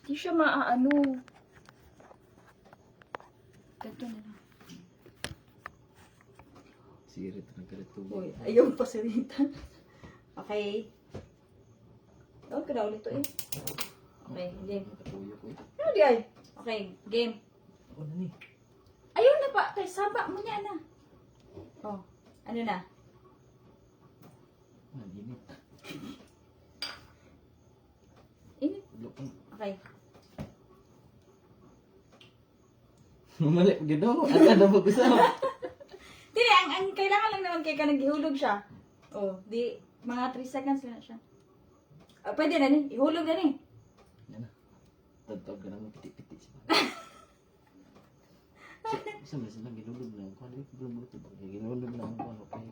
Di siya maaano. Ganito na lang. Sige, rito na galit tubig. Uy, ayaw pa sa Rita. Okay. Tawag ka na ulit to eh. Okay, game. Nakatuyo ko eh. Ano di ay? Okay, game. Ako na ni. Ayaw na pa. Tay, saba mo niya na. Oh, ano na? Naginip. Init. Lupang. Okay. Mamalik, gano'n. Ang ano mo gusto? Dili, ang kailangan lang naman kay ka naghihulog siya. Oh, di, mga 3 seconds lang na siya. Ah, pwede na ni. Ihulog na ni. Yan na. Tagtog ka naman piti-piti siya. Saan ba silang ginulog na? Kung ano yung problema ito? Ginulog na ang ano kayo.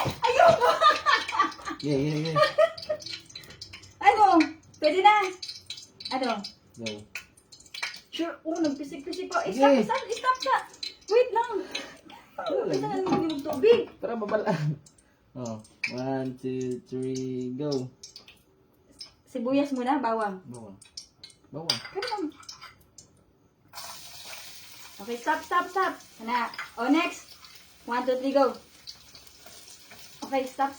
Ayoko! Yeah. Ano? Pwede na. Ano? Go. Sure. Oh, nagpisik-pisik pa. Sige. Stop ka. Wait lang. Isa na naman yung tubig. Para babalaan. Oh. 1, 2, 3, go. Sibuyas muna, bawang. Bawang. Bawang. Come on. Okay, stop. Ano? Oh, next. 1, 2, 3, go. Okay, stop.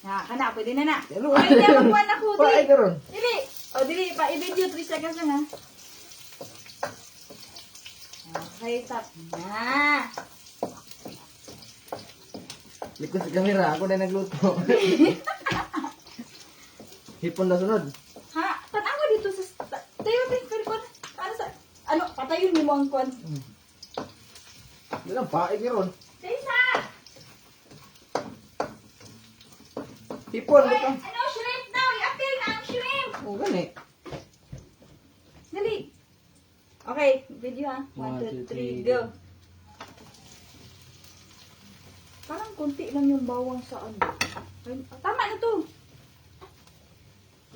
Kana, pwede na na. Pero, Ay, hindi, magpuan ako. Paay ka ron. Dili. O, dili. Pa-i-video 3 seconds lang, ha. Okay, stop. Na. Likod sa kamera, ako na nagluto. Hipon na sunod. Ha? Tanaw mo dito sa... Tayo, pero ano sa... Ano, patayon mo ang kwan. Hindi lang, paay ka ron. Tessa! Hipon, Oy, luto. ano, shrimp daw. I-appeal na ang shrimp. Oo, gani. Dali. Okay, video ha. 1, 2, 3, go. Parang konti lang yung bawang sa ano. Ay, tama na to.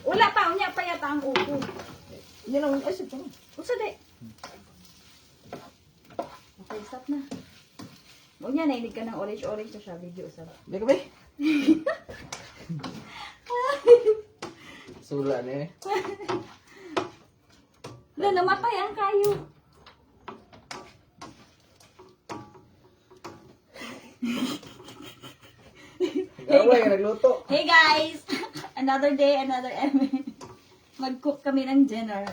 Wala pa, unya pa yata ang upo. Yan ang asip ko. Usa di. Okay, stop na. Unya, nainig ka ng orange na siya. Video, usap. Hindi ka ba? Sula na eh. Wala, namatay ang kayo. Gaway ka nagluto. Hey guys! Another day, another emin. Mag-cook kami ng dinner.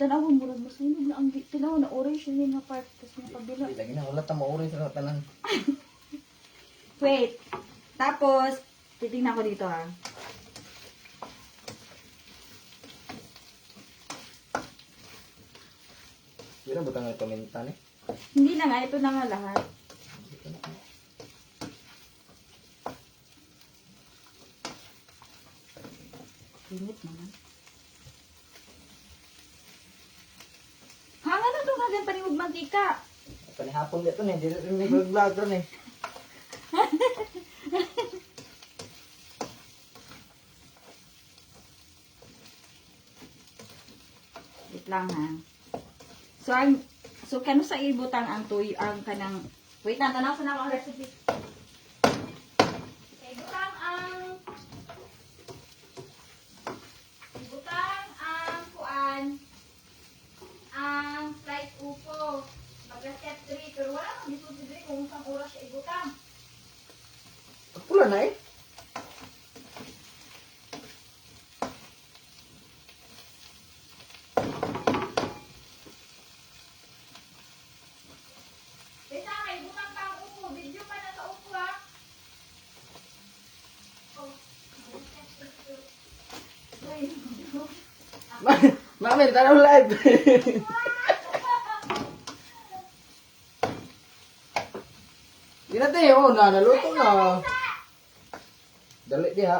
Tanaw, murag masunog na ang tinaw na orange yun yung part. Tapos yung kabila. Hindi lagi na, wala ta mauri sa tanan. Wait. Tapos, titignan ko dito ha. Hindi na butang komentan eh. Hindi na nga, ito na nga lahat. Init naman. Hanga na ito nga panimog mantika. Panihapon dito eh, hindi rin may vlog ron eh. Wait lang ha. So kano sa ibutang ang tuy ang kanang wait na tanaw sa nako ang recipe. Ibutang ang kuan ang fried upo. Baga step 3 pero wala kang dito dire kung saan oras siya ibutang. Pula na eh. Beta kay ibutang pa ang upo, video pa na sa upo ha. Oh. Mami, tanaw live. Di natin oh, naluto na. Dali diha.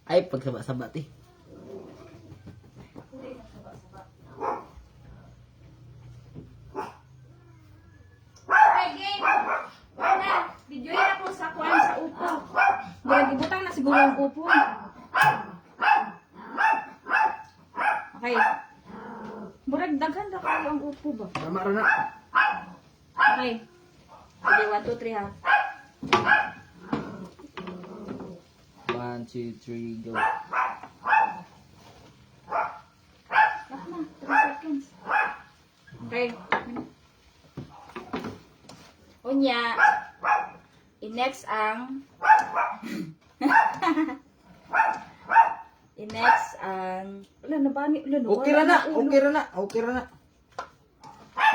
Ay, pagsaba-sabat eh. Okay, game. Una, video na po sa kuan sa upo. Murag ibutang na siguro ang upo. upo ba? Tama rin na. Okay. Sige, 1, 2, 3 ha. 1, 2, 3, go. Stop na. 3 seconds. Okay. Unya. I-next ang... I-next ang... Wala na ba? Okay ra na. Okay ra na. Okay ra na.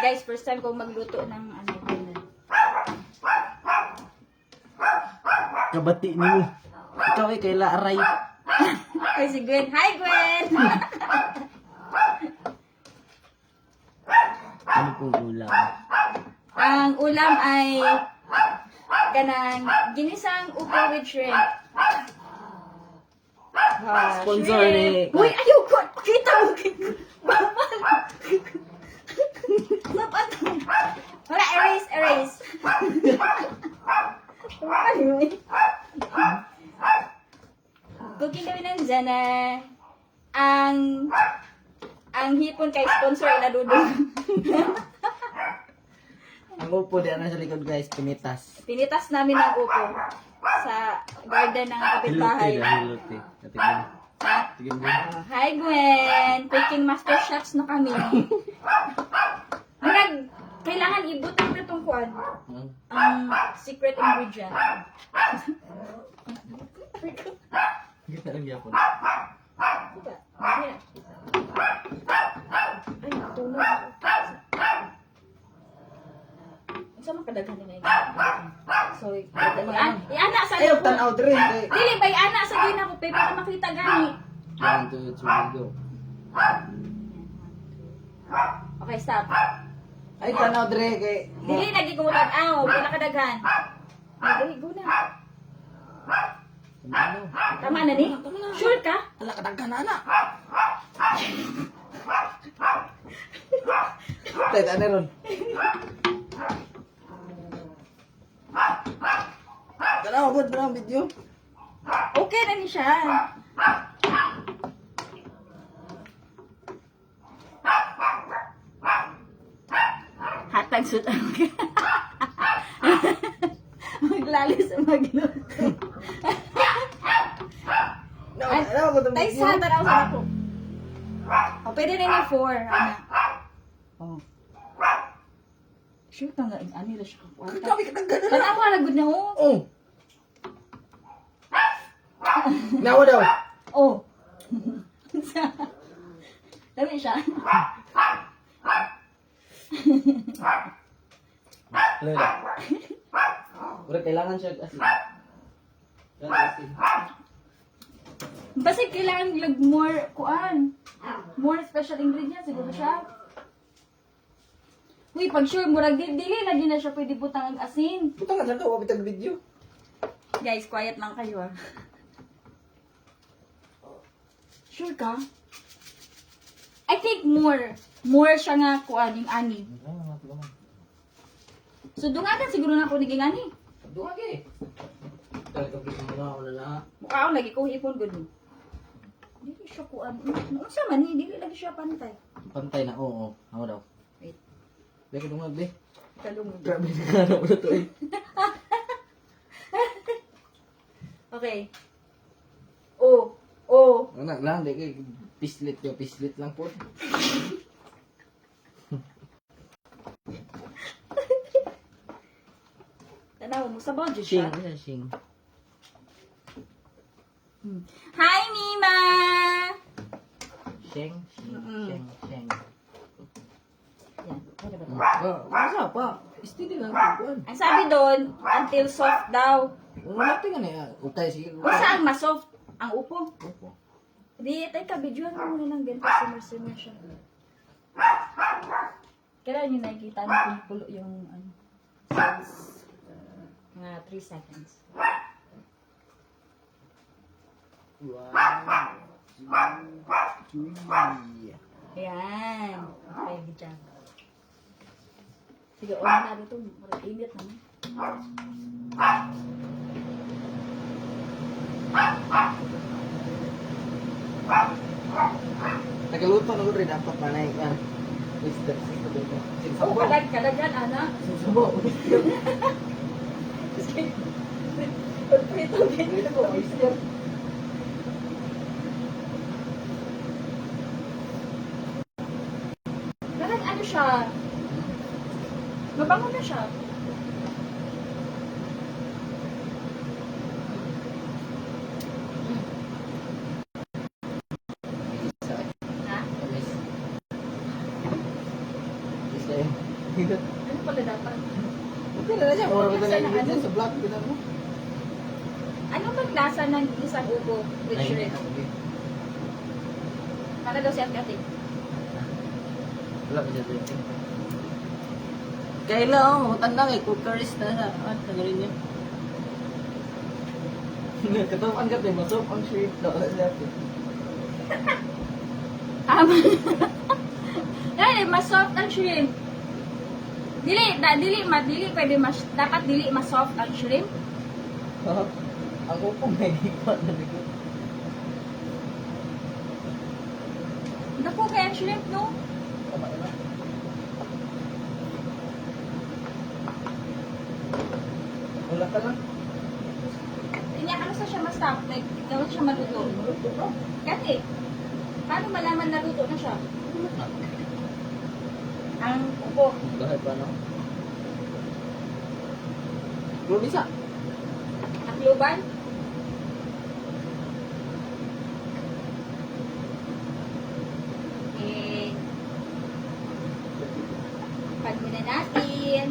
Guys, first time kong magluto ng ano. ganun. Kabati ni mo. Ikaw ay kay Laaray. Ay, si Gwen. Hi, Gwen! Ano pong ulam? Ang ulam ay kanang ginisang upo with shrimp. Sponsor ni... Uy, ayoko! Kita mo! Bawal! Sapat mo! Wala, erase! Bawal mo eh. Cooking kami ng Jana. Ang hipon kay sponsor na dudong. Ang upo di na sa likod guys, pinitas. Pinitas namin ang upo sa garden ng kapitbahay. Hilote. Tingnan. Ha? Tingnan mo. Hi Gwen! Cooking master chefs na kami. Kailangan ibutang na itong kuwan. Ang secret ingredient. Kita lang yapon. Diba? Ay, natulog ako. Saan makadaghan na yung so, i-ana sa Ayaw ko. tanaw dre. Dili, ba i-ana sa gina ko, pe, para makita gani. 1, 2, 3, go. Okay, stop. Ay tanaw dre kay. Dili, lagi ko mag-aw, pinakadaghan. Dili, go na. Ano? Tama na ni? Sure ka? Ala kadaghan na ana. Tet ano ron? Tanaw gud na video. Okay na ni siya. Hatag sud ang maglali sa magluto. Ano ko to Tay video? sa tanaw sa ako. O, pwede na ni 4, ana. Oh. Sure ka nga, ani la siya kapuan. Grabe kadaghan na. Tanaw ka lagod na oh. Oh. Nawa daw. Oh. Dami siya. Lala. Ura kailangan siya asin. Yan asin. Basta kailangan lag more kuan. More special ingredients siguro siya. Uy, pag sure murag dili lagi na siya pwede butang ang asin. Butang na daw bitag video. Guys, quiet lang kayo ah. Sure ka? I think more. More siya nga kuan yung ani. So dungagan siguro na ako naging ani. Duha gi. Talaga bisa mo na wala na. Mukha ako lagi ko hipon gud. Dili siya kuan. Unsa man ni dili lagi siya pantay. Pantay na oo. Amo daw. Wait. Deka dungag be. Kalungod. Grabe na ano ko to eh. Okay. Oh. Oh. Anak lang di kay pislit yo pislit lang po. Tanaw mo sa budget Shing, siya. shing. Hi Mima. Shing, shing, shing. Yan. Ano ba to? Masa pa? Steady lang kuan. Ang sabi doon, until soft daw. Wala tingan eh. Utay sige. Kung saan masoft ang upo. Opo. Di, tayo ka, videoan mo muna lang ganito, simmer siya. Kailan nyo nakikita na pulo yung ano, size. Mga 3 seconds. 1, 2, 3. Ayan. Okay, good job. Sige, on na dito. Marag init naman. Nagaluto na rin dapat manay yan. Oyster. Kadaghan, ana. Subo. Prito din. Ito, oyster. Parang ano siya, mabango na siya. Isa. Ha? Tamis. Isa eh. Ano pala dapat? Okay na siya. Mura ko na Ano? yung sa black. Bilang mo. Ano bang lasa ng isang ubo with shrimp? Para daw si Ate. Wala ko siya dito. Kailan ako, matanda kay cookeries na na. At nagaling niya. Katawan ka tayo, masok ang shrimp na. Tama. Dahil, mas soft ang shrimp. Dili pwede mas, dapat dili mas soft ang shrimp. Ako po may hikot na nito. Naku kaya ang shrimp, no? Tama na. Wala ka lang. Ano sa siya mas soft? Like, dapat siya maluto. Kasi, paano malaman na luto na siya? Ang ubo. Bahal pa no? Belum bisa. Takluban? Eh, pag muna natin.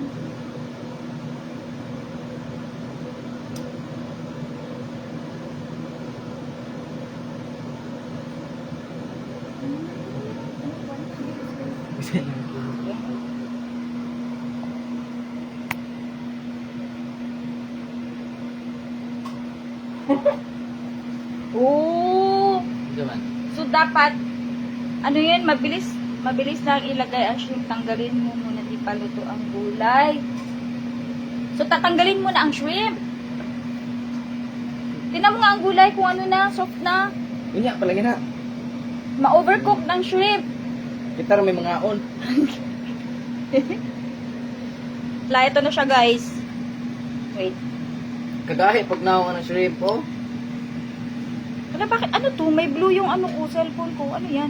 Bisa lang. Oo! Jaman. So, dapat, ano yun, mabilis lang ilagay ang shrimp. Tanggalin mo muna, di pa luto ang gulay. So, tatanggalin mo na ang shrimp. Tingnan mo nga ang gulay kung ano na, soft na. Unya palagi na. Ma-overcook ng shrimp. Kita may mga on. Ito na siya, guys. Wait. Kagahi pag nawa ng shrimp oh. Wala, bakit? Ano to? May blue yung ano ko, cellphone ko. Ano yan?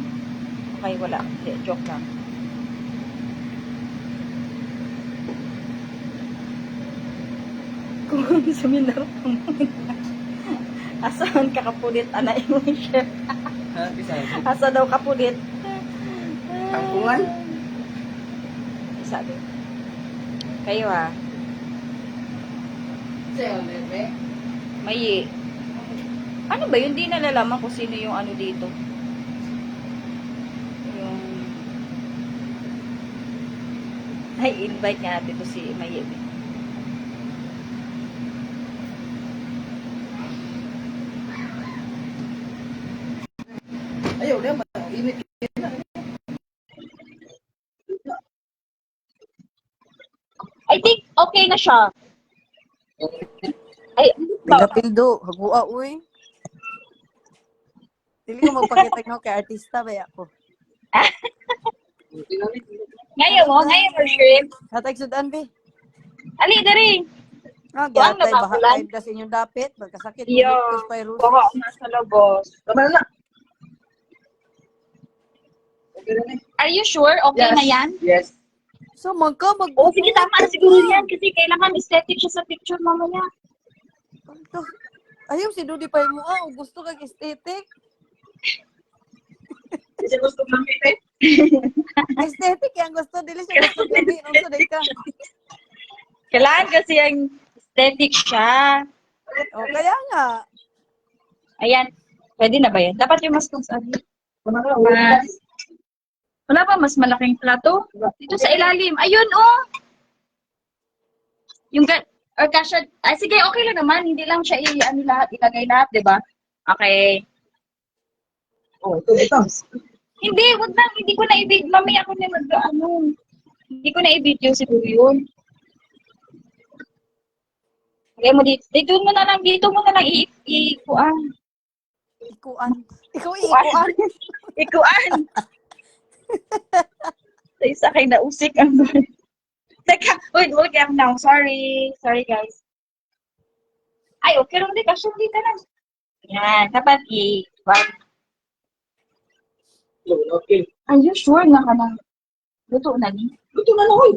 Okay, wala. Hindi, joke lang. Kung seminar ka mo. Asahan ka kapulit, anay mo siya. Ha, bisa. Asa daw kapulit. Tangkungan? Sabi. Kayo ha. Sel, bebe. May ano ba yun? Di nalalaman kung sino yung ano dito. Yung ay, invite nga natin to si Maye. Ayaw, dia init. I think okay na siya. Ay, Pildo, hagua uy. Dili ko magpakita no kay artista ba ako. ngayon mo, shrimp. Hatag sudan be. Ali, dari. Ah, Buwan na gatay ba, baha Kulan? live kasi inyong dapit, magkasakit Yo, virus. baka nasa labos. Tama na. Are you sure? Okay na yan? Yes. So magka Oo, sige, tama na siguro yan. Kasi kailangan aesthetic siya sa picture mamaya. Ayaw si Dudi pa mo gusto kag aesthetic. Kasi gusto namin eh. Aesthetic yang gusto dili siya gusto gabi unsa day ka. Kailangan kasi ang aesthetic siya. O kaya nga. Ayan. Pwede na ba yan? Dapat yung mas ano. Wala ba mas malaking plato? Dito sa ilalim. Ayun, oh! Yung or kasha, sige, okay lang naman. Hindi lang siya ilagay lahat, di ba? Okay. Oh, ito. Hindi, wag na. Hindi ko na i-video. Mamaya ako na hindi ko na i-video siguro yun. Okay mo dito. Dito mo na lang ikuan. Ikuan. Ikaw ikuan. Ikuan. Sa isa kay nausik ang Teka, wait, calm down. Sorry. Sorry, guys. Ay, okay lang din. Kasya dito lang. Yan, dapat i-wag. Okay. Are you sure nga ka nang luto na ni? Luto na lang, oy.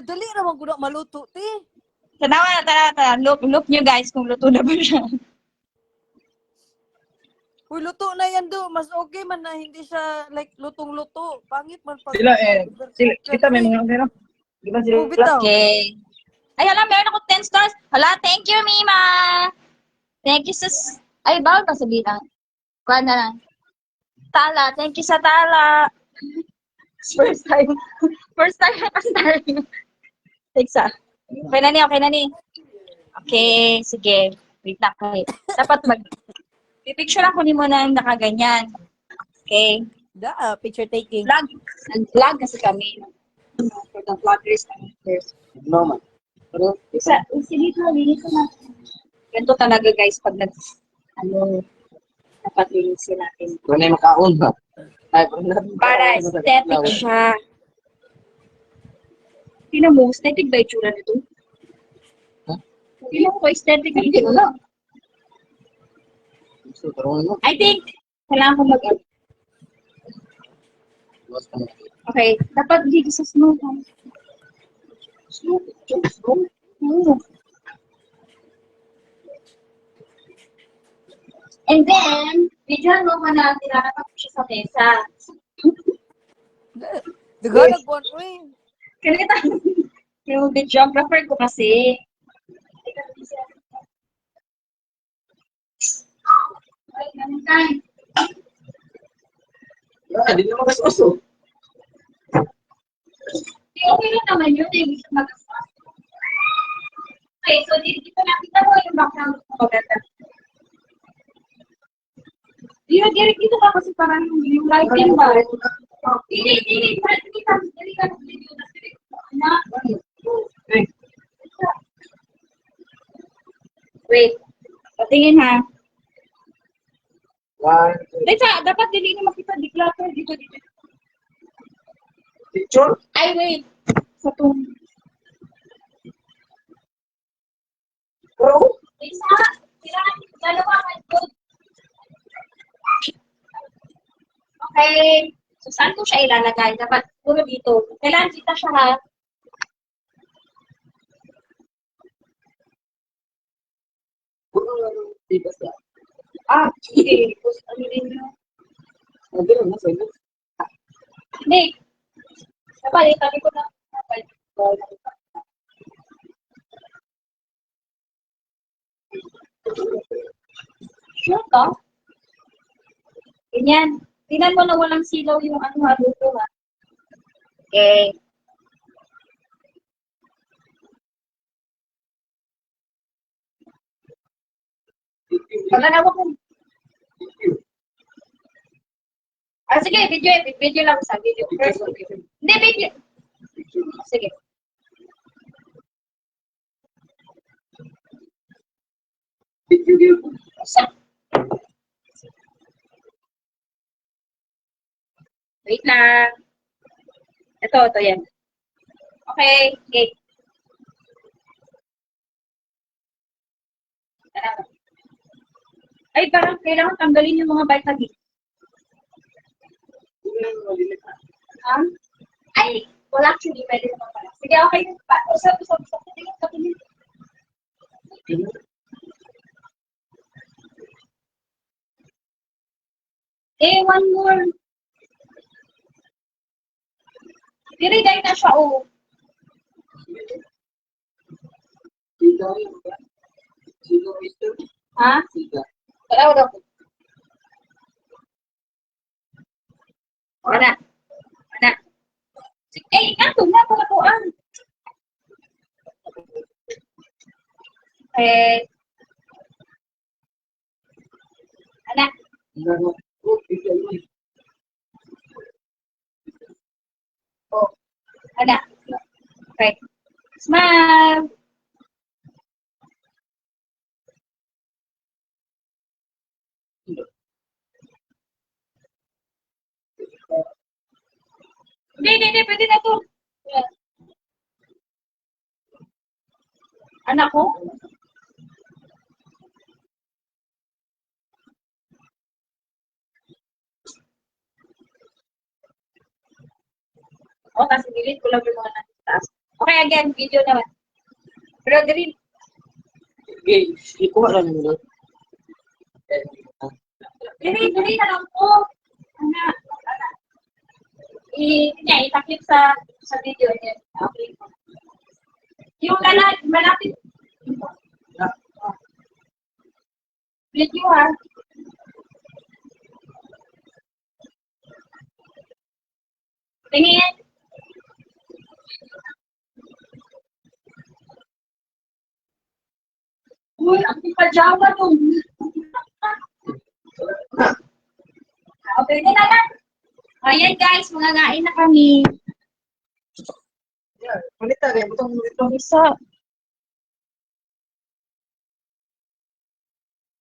Dali naman ko na maluto, te. Tanawa na, tara. Look nyo guys kung luto na ba siya. Uy, luto na yan do. Mas okay man na hindi siya like lutong-luto. Pangit man pag... Kita may mga ano. Di ba sila? Oh, bitaw. Okay. Ay, hala, meron ako 10 stars. Hala, thank you, Mima. Thank you, sis. Ay, bawal pa sabihin lang. Kuha na lang. Tala, thank you sa tala. First time. First time nakastar. Thanks ah. Okay na ni, okay na ni. Okay, sige. Wait lang kayo. Dapat pipicture ako ni mo na nakaganyan. Okay. Da, picture taking. Vlog. Nag-vlog kasi kami. For the vloggers and actors. No, man. Pero, Sige ko na. Ganito talaga guys pag dapat linisin natin. kung na yung makaon ba? Ay, Para aesthetic siya. Tingnan mo, aesthetic ba itsura nito? Huh? Tingnan ko aesthetic ang itsura. So, tarungan mo. I think, kailangan ko Bukas pa na. okay, dapat dito sa snow. Slow. Slow. Oo. And then, videoan mo ka na tinatapag ko siya sa mesa. Daganag buwan, uy. Kanita, yung videographer ko kasi. Ay, ganun tayo. Ah, di naman kasoso. Okay lang naman yun, eh. Gusto mag-asas. Okay, so dito nakita mo yung background ko maganda. Dito ka kasi parang yung lighting ba? Dili. Dili ka video. Hey. Wait. Patingin ha. One, two, Wait, dapat dili na makita declutter dito. picture. Ay, wait. Sa tong... Bro. Isa. Dalawa ka. Okay. So, saan ko siya ilalagay? Dapat puro dito. Kailangan kita siya ha. Tigas na. Sige. Ano din yun? Hindi lang, nasa ito. Hindi. Dapat, itabi ko na. Sure ka? Ganyan. Tingnan mo na walang silaw yung ha, luto ha. Okay. Wala na ako. Sige, video lang sa video. First, hindi, video. Sige. Wait lang. Ito yan. Okay. Ay, parang kailangan tanggalin yung mga vitamin. Ha? Ay, wala actually, pwede naman pala. Sige, okay. Usap. Tingin. One more. Diriday na siya, oh. Ha? Wala. Wala. Nandun na palapuan. Anak. Oh, anak. Okay. Smile. Hindi, pwede na to. Yeah. Anak ko? O, kasi delete ko lang yung mga nasa taas. Okay, again, video naman. Pero delete. Okay, ikuha lang mo. Delete na lang po. Anak. Itakip sa video niya. Okay. Yung malapit. Video ha. Tingin. Uy, ang pajama to. Okay, na lang. Ayan guys, mga ngain na kami. Kulit na rin, itong Isa.